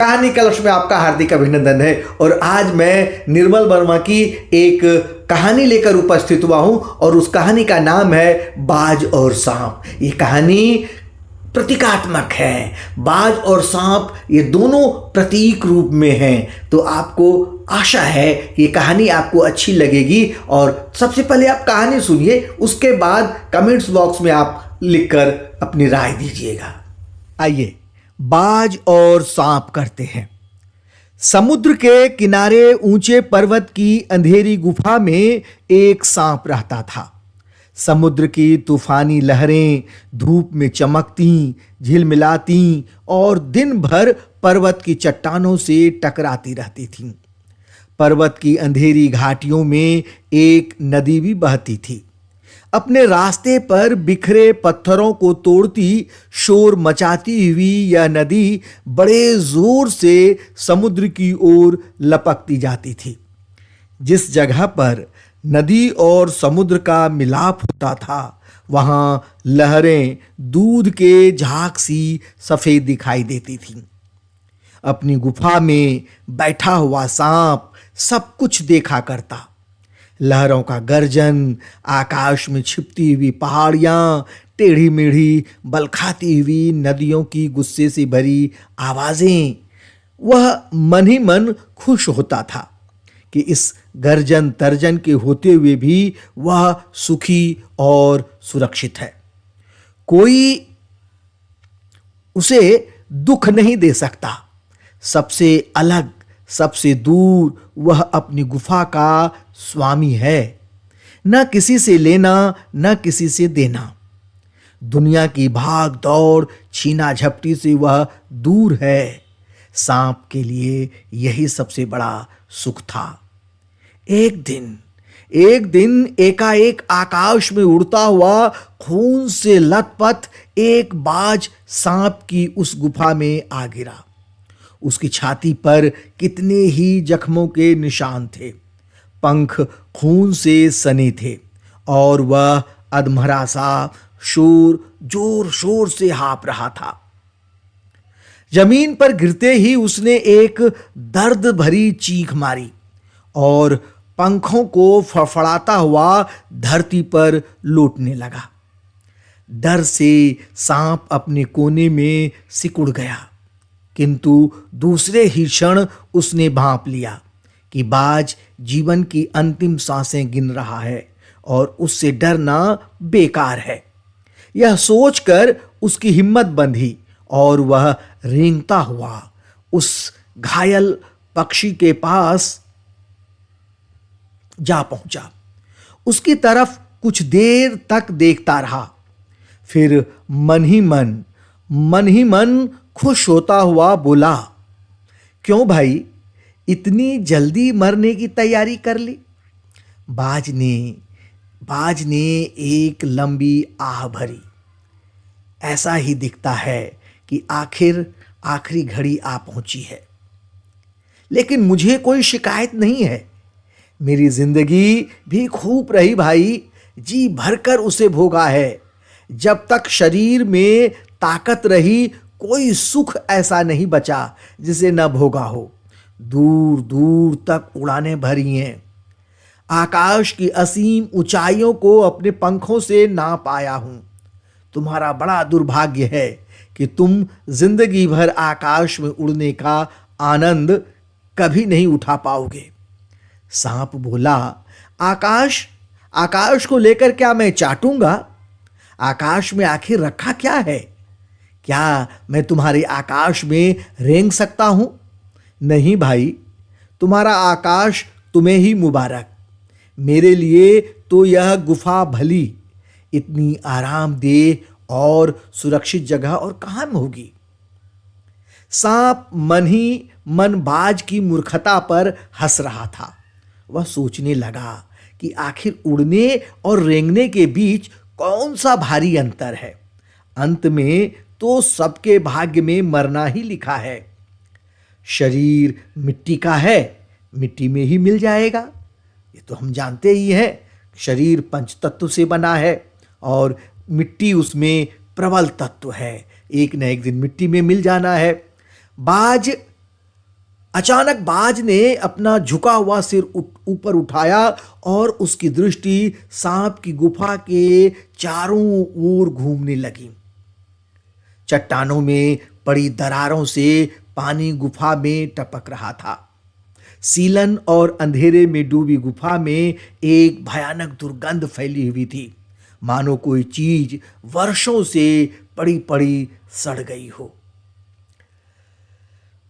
कहानी कलश में आपका हार्दिक अभिनंदन है। और आज मैं निर्मल वर्मा की एक कहानी लेकर उपस्थित हुआ हूं और उस कहानी का नाम है बाज और सांप। ये कहानी प्रतीकात्मक है। बाज और सांप ये दोनों प्रतीक रूप में हैं। तो आपको आशा है कि ये कहानी आपको अच्छी लगेगी। और सबसे पहले आप कहानी सुनिए, उसके बाद कमेंट्स बॉक्स में आप लिखकर अपनी राय दीजिएगा। आइए बाज और सांप करते हैं। समुद्र के किनारे ऊंचे पर्वत की अंधेरी गुफा में एक सांप रहता था। समुद्र की तूफानी लहरें धूप में चमकती, झिलमिलाती और दिन भर पर्वत की चट्टानों से टकराती रहती थीं। पर्वत की अंधेरी घाटियों में एक नदी भी बहती थी। अपने रास्ते पर बिखरे पत्थरों को तोड़ती, शोर मचाती हुई यह नदी बड़े जोर से समुद्र की ओर लपकती जाती थी। जिस जगह पर नदी और समुद्र का मिलाप होता था, वहां लहरें दूध के झाग सी सफेद दिखाई देती थीं। अपनी गुफा में बैठा हुआ सांप सब कुछ देखा करता। लहरों का गर्जन, आकाश में छिपती हुई पहाड़ियां, टेढ़ी मेढ़ी बल खाती हुई नदियों की गुस्से से भरी आवाजें। वह मन ही मन खुश होता था कि इस गर्जन तर्जन के होते हुए भी वह सुखी और सुरक्षित है। कोई उसे दुख नहीं दे सकता। सबसे अलग, सबसे दूर वह अपनी गुफा का स्वामी है। न किसी से लेना, न किसी से देना। दुनिया की भाग दौड़, छीना झपटी से वह दूर है। सांप के लिए यही सबसे बड़ा सुख था। एक दिन एकाएक आकाश में उड़ता हुआ, खून से लथपथ एक बाज सांप की उस गुफा में आ गिरा। उसकी छाती पर कितने ही जख्मों के निशान थे। पंख खून से सने थे और वह अधमरा सा जोर शोर से हाँफ रहा था। जमीन पर गिरते ही उसने एक दर्द भरी चीख मारी और पंखों को फड़फड़ाता हुआ धरती पर लौटने लगा। डर से सांप अपने कोने में सिकुड़ गया, किंतु दूसरे ही क्षण उसने भांप लिया कि बाज जीवन की अंतिम सांसें गिन रहा है और उससे डरना बेकार है। यह सोचकर उसकी हिम्मत बंधी और वह रेंगता हुआ उस घायल पक्षी के पास जा पहुंचा। उसकी तरफ कुछ देर तक देखता रहा, फिर मन ही मन खुश होता हुआ बोला, क्यों भाई, इतनी जल्दी मरने की तैयारी कर ली? बाज ने एक लंबी आह भरी। ऐसा ही दिखता है कि आखिरी घड़ी आ पहुंची है। लेकिन मुझे कोई शिकायत नहीं है। मेरी जिंदगी भी खूब रही भाई, जी भरकर उसे भोगा है। जब तक शरीर में ताकत रही, कोई सुख ऐसा नहीं बचा जिसे न भोगा हो। दूर दूर तक उड़ानें भरी हैं। आकाश की असीम ऊंचाइयों को अपने पंखों से नाप आया हूं। तुम्हारा बड़ा दुर्भाग्य है कि तुम जिंदगी भर आकाश में उड़ने का आनंद कभी नहीं उठा पाओगे। सांप बोला, आकाश को लेकर क्या मैं चाटूंगा? आकाश में आखिर रखा क्या है? क्या मैं तुम्हारे आकाश में रेंग सकता हूं? नहीं भाई, तुम्हारा आकाश तुम्हें ही मुबारक। मेरे लिए तो यह गुफा भली, इतनी आरामदेह और सुरक्षित जगह और कहां में होगी। सांप मन ही मन बाज की मूर्खता पर हंस रहा था। वह सोचने लगा कि आखिर उड़ने और रेंगने के बीच कौन सा भारी अंतर है। अंत में तो सबके भाग्य में मरना ही लिखा है। शरीर मिट्टी का है, मिट्टी में ही मिल जाएगा। ये तो हम जानते ही हैं। शरीर पंचतत्व से बना है और मिट्टी उसमें प्रबल तत्व है। एक न एक दिन मिट्टी में मिल जाना है। बाज अचानक बाज ने अपना झुका हुआ सिर ऊपर उठाया और उसकी दृष्टि सांप की गुफा के चारों ओर घूमने लगी। चट्टानों में पड़ी दरारों से पानी गुफा में टपक रहा था। सीलन और अंधेरे में डूबी गुफा में एक भयानक दुर्गंध फैली हुई थी, मानो कोई चीज वर्षों से पड़ी पड़ी सड़ गई हो।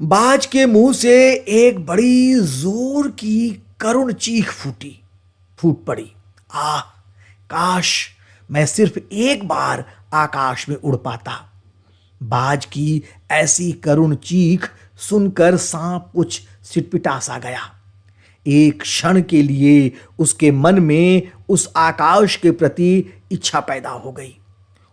बाज के मुंह से एक बड़ी जोर की करुण चीख फूट पड़ी। आह, काश मैं सिर्फ एक बार आकाश में उड़ पाता। बाज की ऐसी करुण चीख सुनकर सांप कुछ सिटपिटा सा गया। एक क्षण के लिए उसके मन में उस आकाश के प्रति इच्छा पैदा हो गई।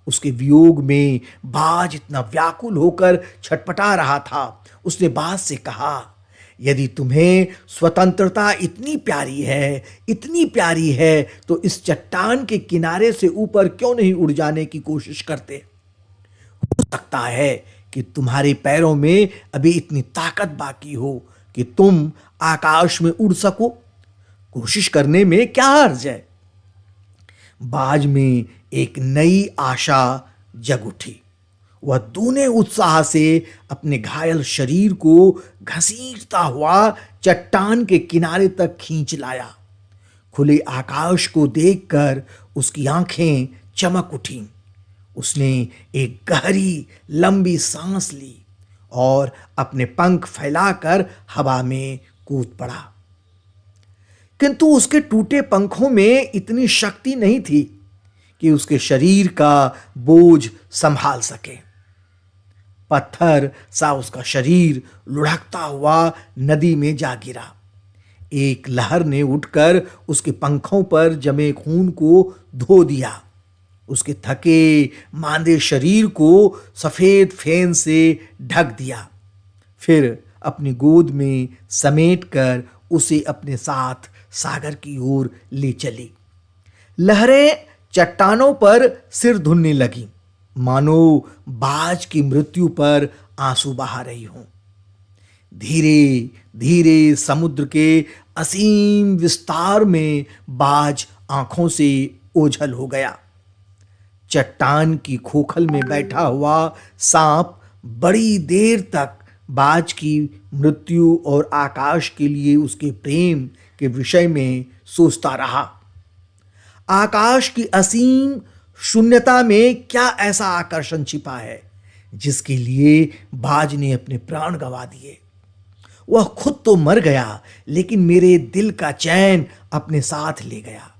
उसके वियोग में बाज इतना व्याकुल होकर छटपटा रहा था। उसने बाज से कहा, यदि तुम्हें स्वतंत्रता इतनी प्यारी है तो इस चट्टान के किनारे से ऊपर क्यों नहीं उड़ जाने की कोशिश करते? हो सकता है कि तुम्हारे पैरों में अभी इतनी ताकत बाकी हो कि तुम आकाश में उड़ सको। कोशिश करने में क्या हर्ज है? बाज में एक नई आशा जग उठी। वह दूने उत्साह से अपने घायल शरीर को घसीटता हुआ चट्टान के किनारे तक खींच लाया। खुले आकाश को देखकर उसकी आंखें चमक उठीं। उसने एक गहरी लंबी सांस ली और अपने पंख फैलाकर हवा में कूद पड़ा। किंतु उसके टूटे पंखों में इतनी शक्ति नहीं थी कि उसके शरीर का बोझ संभाल सके। पत्थर सा उसका शरीर लुढ़कता हुआ नदी में जा गिरा। एक लहर ने उठकर उसके पंखों पर जमे खून को धो दिया। उसके थके मांदे शरीर को सफेद फेन से ढक दिया। फिर अपनी गोद में समेटकर उसे अपने साथ सागर की ओर ले चली। लहरें चट्टानों पर सिर धुनने लगी, मानो बाज की मृत्यु पर आंसू बहा रही हों। धीरे धीरे समुद्र के असीम विस्तार में बाज आंखों से ओझल हो गया। चट्टान की खोखल में बैठा हुआ सांप बड़ी देर तक बाज की मृत्यु और आकाश के लिए उसके प्रेम के विषय में सोचता रहा। आकाश की असीम शून्यता में क्या ऐसा आकर्षण छिपा है जिसके लिए बाज ने अपने प्राण गंवा दिए? वह खुद तो मर गया, लेकिन मेरे दिल का चैन अपने साथ ले गया।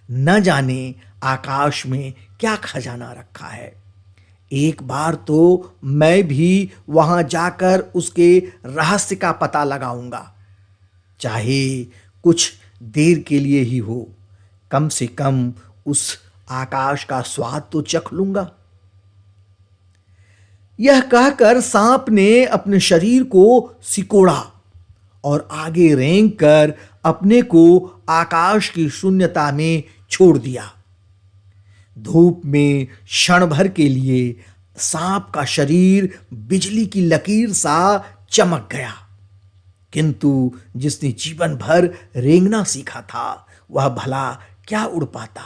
न जाने आकाश में क्या खजाना रखा है। एक बार तो मैं भी वहां जाकर उसके रहस्य का पता लगाऊंगा, चाहे कुछ देर के लिए ही हो। कम से कम उस आकाश का स्वाद तो चख लूंगा। यह कहकर सांप ने अपने शरीर को सिकोड़ा और आगे रेंग कर अपने को आकाश की शून्यता में छोड़ दिया। धूप में क्षण भर के लिए सांप का शरीर बिजली की लकीर सा चमक गया, किंतु जिसने जीवन भर रेंगना सीखा था वह भला क्या उड़ पाता।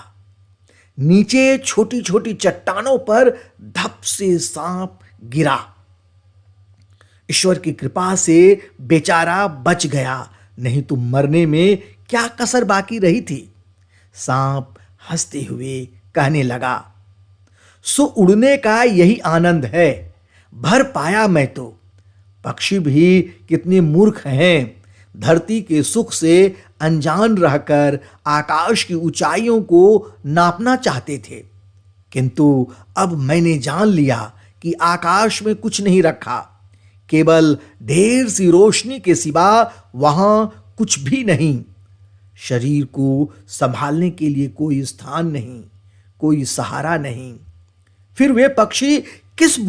नीचे छोटी छोटी चट्टानों पर धप से सांप गिरा। ईश्वर की कृपा से बेचारा बच गया, नहीं तो मरने में क्या कसर बाकी रही थी। सांप हंसते हुए कहने लगा, सो उड़ने का यही आनंद है, भर पाया मैं तो। पक्षी भी कितने मूर्ख हैं, धरती के सुख से अनजान रहकर आकाश की ऊंचाइयों को नापना चाहते थे, किंतु अब मैंने जान लिया कि आकाश में कुछ नहीं रखा, केवल ढेर सी रोशनी के सिवा वहां कुछ भी नहीं। शरीर को संभालने के लिए कोई स्थान नहीं, कोई सहारा नहीं। फिर वे पक्षी किस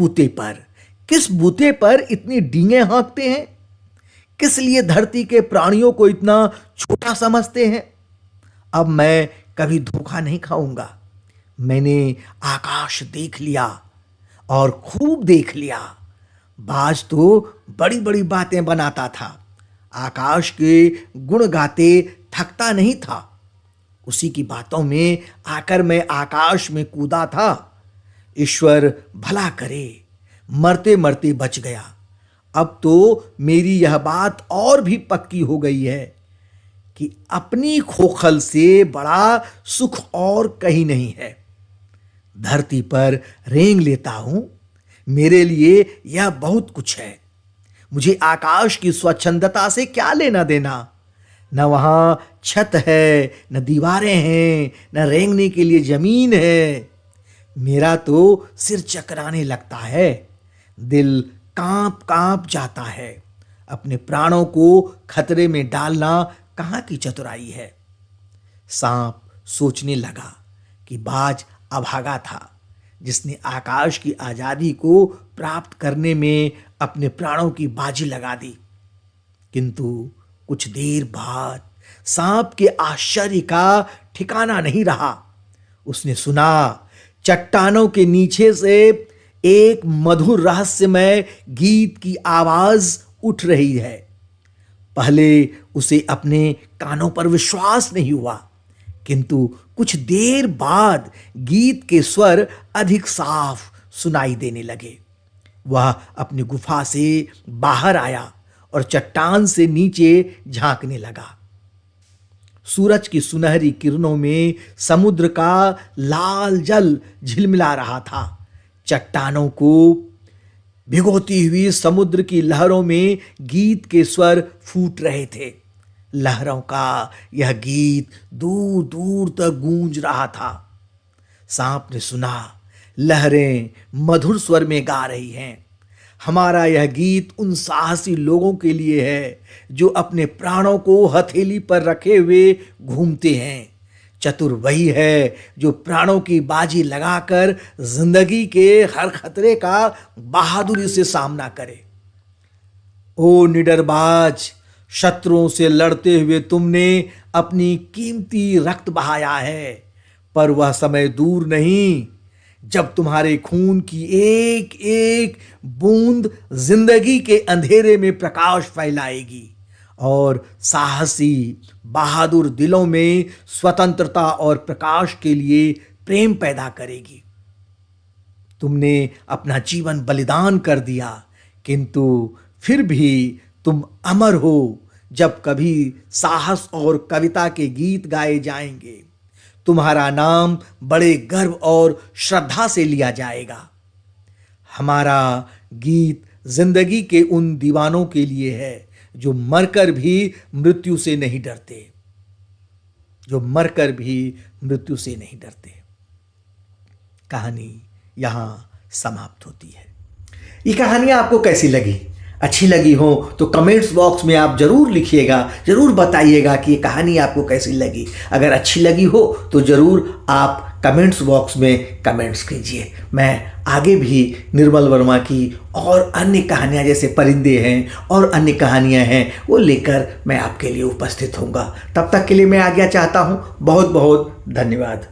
बूते पर इतनी डींगे हाँकते हैं? किस लिए धरती के प्राणियों को इतना छोटा समझते हैं? अब मैं कभी धोखा नहीं खाऊंगा। मैंने आकाश देख लिया और खूब देख लिया। बाज तो बड़ी बड़ी बातें बनाता था, आकाश के गुण गाते थकता नहीं था। उसी की बातों में आकर मैं आकाश में कूदा था। ईश्वर भला करे, मरते मरते बच गया। अब तो मेरी यह बात और भी पक्की हो गई है कि अपनी खोखल से बड़ा सुख और कहीं नहीं है। धरती पर रेंग लेता हूं, मेरे लिए यह बहुत कुछ है। मुझे आकाश की स्वच्छंदता से क्या लेना देना। न वहां छत है, न दीवारें हैं, न रेंगने के लिए जमीन है। मेरा तो सिर चकराने लगता है, दिल कांप कांप जाता है। अपने प्राणों को खतरे में डालना कहाँ की चतुराई है। सांप सोचने लगा कि बाज अभागा था, जिसने आकाश की आजादी को प्राप्त करने में अपने प्राणों की बाजी लगा दी। किंतु कुछ देर बाद सांप के आश्चर्य का ठिकाना नहीं रहा। उसने सुना चट्टानों के नीचे से एक मधुर रहस्यमय गीत की आवाज उठ रही है। पहले उसे अपने कानों पर विश्वास नहीं हुआ, किंतु कुछ देर बाद गीत के स्वर अधिक साफ सुनाई देने लगे। वह अपनी गुफा से बाहर आया और चट्टान से नीचे झांकने लगा। सूरज की सुनहरी किरणों में समुद्र का लाल जल झिलमिला रहा था। चट्टानों को भिगोती हुई समुद्र की लहरों में गीत के स्वर फूट रहे थे। लहरों का यह गीत दूर दूर तक गूंज रहा था। सांप ने सुना, लहरें मधुर स्वर में गा रही हैं। हमारा यह गीत उन साहसी लोगों के लिए है जो अपने प्राणों को हथेली पर रखे हुए घूमते हैं। चतुर वही है जो प्राणों की बाजी लगाकर जिंदगी के हर खतरे का बहादुरी से सामना करे। ओ निडरबाज, शत्रुओं से लड़ते हुए तुमने अपनी कीमती रक्त बहाया है, पर वह समय दूर नहीं जब तुम्हारे खून की एक एक बूंद जिंदगी के अंधेरे में प्रकाश फैलाएगी और साहसी बहादुर दिलों में स्वतंत्रता और प्रकाश के लिए प्रेम पैदा करेगी। तुमने अपना जीवन बलिदान कर दिया, किंतु फिर भी तुम अमर हो। जब कभी साहस और कविता के गीत गाए जाएंगे, तुम्हारा नाम बड़े गर्व और श्रद्धा से लिया जाएगा। हमारा गीत जिंदगी के उन दीवानों के लिए है जो मरकर भी मृत्यु से नहीं डरते, जो मरकर भी मृत्यु से नहीं डरते। कहानी यहां समाप्त होती है। ये कहानी आपको कैसी लगी? अच्छी लगी हो तो कमेंट्स बॉक्स में आप जरूर लिखिएगा, जरूर बताइएगा कि ये कहानी आपको कैसी लगी। अगर अच्छी लगी हो तो जरूर आप कमेंट्स बॉक्स में कमेंट्स कीजिए। मैं आगे भी निर्मल वर्मा की और अन्य कहानियाँ, जैसे परिंदे हैं और अन्य कहानियाँ हैं, वो लेकर मैं आपके लिए उपस्थित होऊंगा। तब तक के लिए मैं आज्ञा चाहता हूँ। बहुत बहुत धन्यवाद।